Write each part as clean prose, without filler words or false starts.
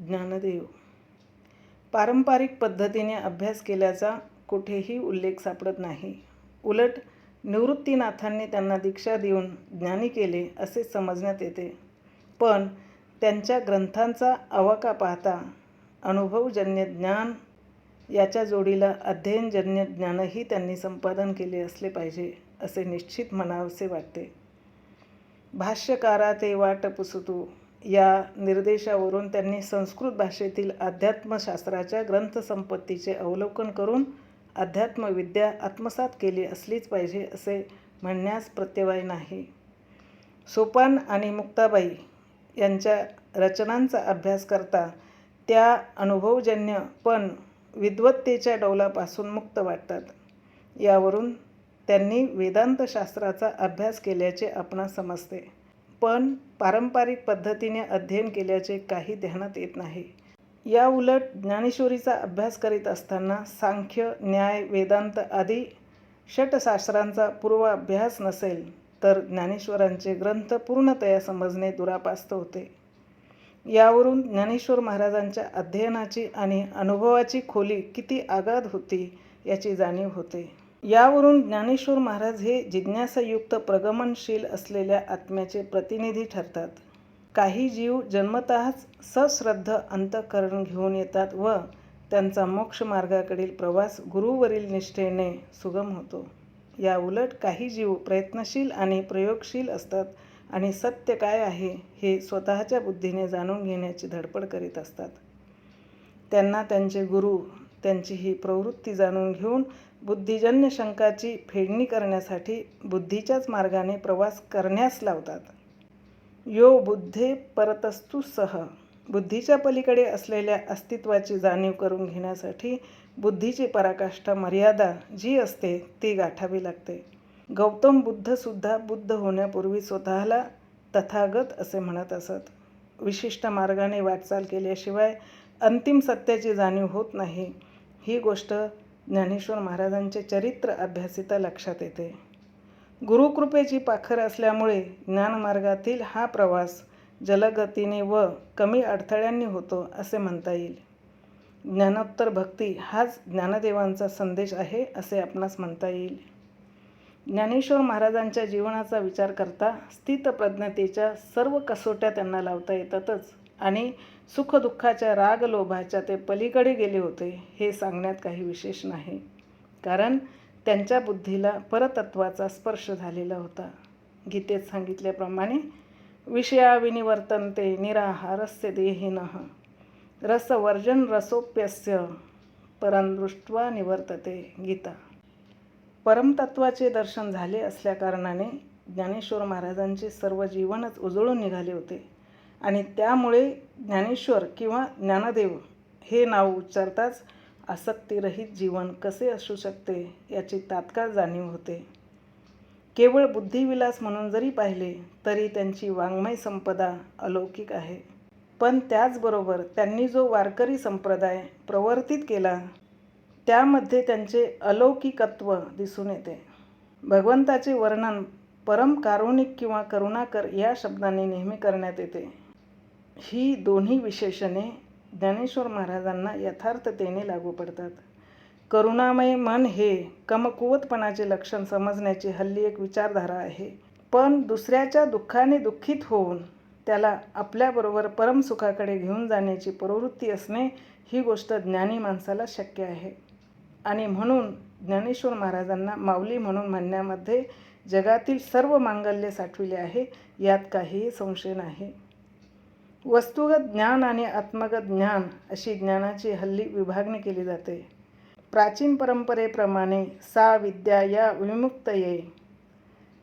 ज्ञानदेव. पारंपरिक पद्धतीने अभ्यास केल्याचा कुठेही उल्लेख सापडत नाही. उलट निवृत्तीनाथांनी त्यांना दीक्षा देऊन ज्ञानी केले असे समजण्यात येते. पण त्यांच्या ग्रंथांचा आवाका पाहता अनुभवजन्य ज्ञान याच्या जोडीला अध्ययनजन्य ज्ञानही त्यांनी संपादन केले असले पाहिजे असे निश्चित म्हणावेसे वाटते. भाष्यकारा ते वाट पुसतू या निर्देशावरून त्यांनी संस्कृत भाषेतील अध्यात्मशास्त्राच्या ग्रंथसंपत्तीचे अवलोकन करून अध्यात्मविद्या आत्मसात केली असलीच पाहिजे असे म्हणण्यास प्रत्यवाय नाही. सोपान आणि मुक्ताबाई यांच्या रचनांचा अभ्यास करता त्या अनुभवजन्य पण विद्वत्तेच्या डौलापासून मुक्त वाटतात. यावरून त्यांनी वेदांतशास्त्राचा अभ्यास केल्याचे आपणास समजते. पण पारंपरिक पद्धतीने अध्ययन केल्याचे काही ध्यानात येत नाही. या उलट ज्ञानेश्वरीचा अभ्यास करीत असताना सांख्य, न्याय, वेदांत आदी षटशास्त्रांचा पूर्वाभ्यास नसेल तर ज्ञानेश्वरांचे ग्रंथ पूर्णतया समजणे दुरापास्त होते. यावरून ज्ञानेश्वर महाराजांच्या अध्ययनाची आणि अनुभवाची खोली किती आगाध होती याची जाणीव होते. यावरून ज्ञानेश्वर महाराज हे जिज्ञासायुक्त प्रगमनशील असलेल्या आत्म्याचे प्रतिनिधी ठरतात. काही जीव जन्मतःच सश्रद्ध अंतःकरण घेऊन येतात व त्यांचा मोक्षमार्गाकडील प्रवास गुरुवरील निष्ठेने सुगम होतो. या उलट काही जीव प्रयत्नशील आणि प्रयोगशील असतात आणि सत्य काय आहे हे स्वतःच्या बुद्धीने जाणून घेण्याची धडपड करीत असतात. त्यांना त्यांचे गुरु त्यांची ही प्रवृत्ती जाणून घेऊन बुद्धिजन्य शंकाची फेडणी करण्यासाठी बुद्धीच्याच मार्गाने प्रवास करण्यास लावतात. यो बुद्धे परतस्तु सह. बुद्धीच्या पलीकडे असलेल्या अस्तित्वाची जाणीव करून घेण्यासाठी बुद्धीची पराकाष्ठा मर्यादा जी असते ती गाठावी लागते. गौतम बुद्धसुद्धा बुद्ध होण्यापूर्वी स्वतःला तथागत असे म्हणत असत. विशिष्ट मार्गाने वाटचाल केल्याशिवाय अंतिम सत्याची जाणीव होत नाही ही गोष्ट ज्ञानेश्वर महाराजांचे चरित्र अभ्यासिता लक्षात येते. गुरुकृपेची पाखर असल्यामुळे ज्ञानमार्गातील हा प्रवास जलदगतीने व कमी अडथळ्यांनी होतो असे म्हणता येईल. ज्ञानोत्तर भक्ती हाच ज्ञानदेवांचा संदेश आहे असे आपणास म्हणता येईल. ज्ञानेश्वर महाराजांच्या जीवनाचा विचार करता स्थितप्रज्ञतेच्या सर्व कसोट्या त्यांना लावता येतातच आणि सुखदुःखाच्या रागलोभाच्या ते पलीकडे गेले होते हे सांगण्यात काही विशेष नाही. कारण त्यांच्या बुद्धीला परतत्वाचा स्पर्श झालेला होता. गीतेत सांगितल्याप्रमाणे विषयाविनिवर्तन्ते निराहारस्य देहिनः रसवर्जन रसोप्यस्य परंदृष्ट्वा निवर्तते. गीता. परमतत्वाचे दर्शन झाले असल्याकारणाने ज्ञानेश्वर महाराजांचे सर्व जीवनच उजळून निघाले होते आणि त्यामुळे ज्ञानेश्वर किंवा ज्ञानदेव हे नाव उच्चारताच आसक्तिरहित जीवन कसे असू शकते याची तात्काळ जाणीव होते. केवळ बुद्धिविलास म्हणून जरी पाहिले तरी त्यांची वाङ्मय संपदा अलौकिक आहे. पण त्याचबरोबर त्यांनी जो वारकरी संप्रदाय प्रवर्तित केला त्यामध्ये त्यांचे अलौकिकत्व दिसून येते. भगवंताचे वर्णन परम कारुणिक किंवा करुणाकर या शब्दांनी नेहमी करण्यात येते. ही दोन्ही विशेषणे ज्ञानेश्वर महाराजांना यथार्थतेने लागू पडतात. करुणामय मन हे कमकुवतपणाचे लक्षण समजण्याची हल्ली एक विचारधारा आहे. पण दुसऱ्याच्या दुःखाने दुःखित होऊन त्याला आपल्याबरोबर परमसुखाकडे घेऊन जाण्याची प्रवृत्ती असणे ही गोष्ट ज्ञानी माणसाला शक्य आहे. आणि म्हणून ज्ञानेश्वर महाराजांना माऊली म्हणून म्हणण्यामध्ये जगातील सर्व मांगल्य साठविले आहे यात काहीही संशय नाही. वस्तुगत ज्ञान आणि आत्मगत ज्ञान अशी ज्ञानाची हल्ली विभागणी केली जाते. प्राचीन परंपरेप्रमाणे सा विद्या या विमुक्तये.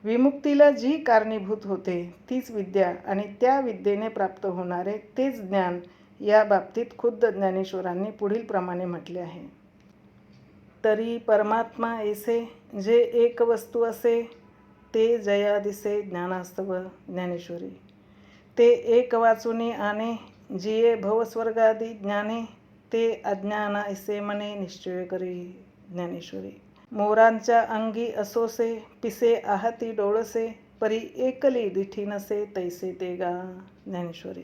विमुक्तीला जी कारणीभूत होते तीच विद्या आणि त्या विद्येने प्राप्त होणारे तेच ज्ञान या बाबतीत खुद्द ज्ञानेश्वरांनी पुढील प्रमाणे म्हटले आहे. तरी परमात्मा ऐसे जे एक वस्तू असे ते जया दिसे ज्ञानास्तव. ज्ञानेश्वरी. ते एक वाचुनी आने जिये भवस्वर्गादी ज्ञाने ते अज्ञान ऐसे मने निश्चय करी. ज्ञानेश्वरी. मोरांच्या अंगी असोसे पिसे आहती डोळसे परी एकली दिठी नसे तैसे ते गा. ज्ञानेश्वरी.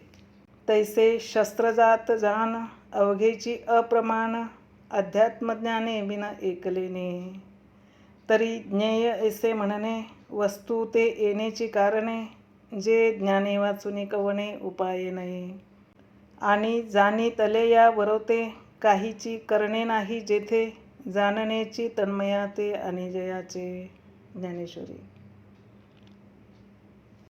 तैसे शस्त्रजात जाण अवघेची अप्रमाण अध्यात्मज्ञाने विना एकलेने. तरी ज्ञेय ऐसे म्हणणे वस्तू ते येण्याची कारणे जे ज्ञाने वाचुनी कवणे उपाय नये. आणि जाणी तले या वरवते काहीची करणे नाही जेथे जाणण्याची तन्मया ते आणि जयाचे. ज्ञानेश्वरी.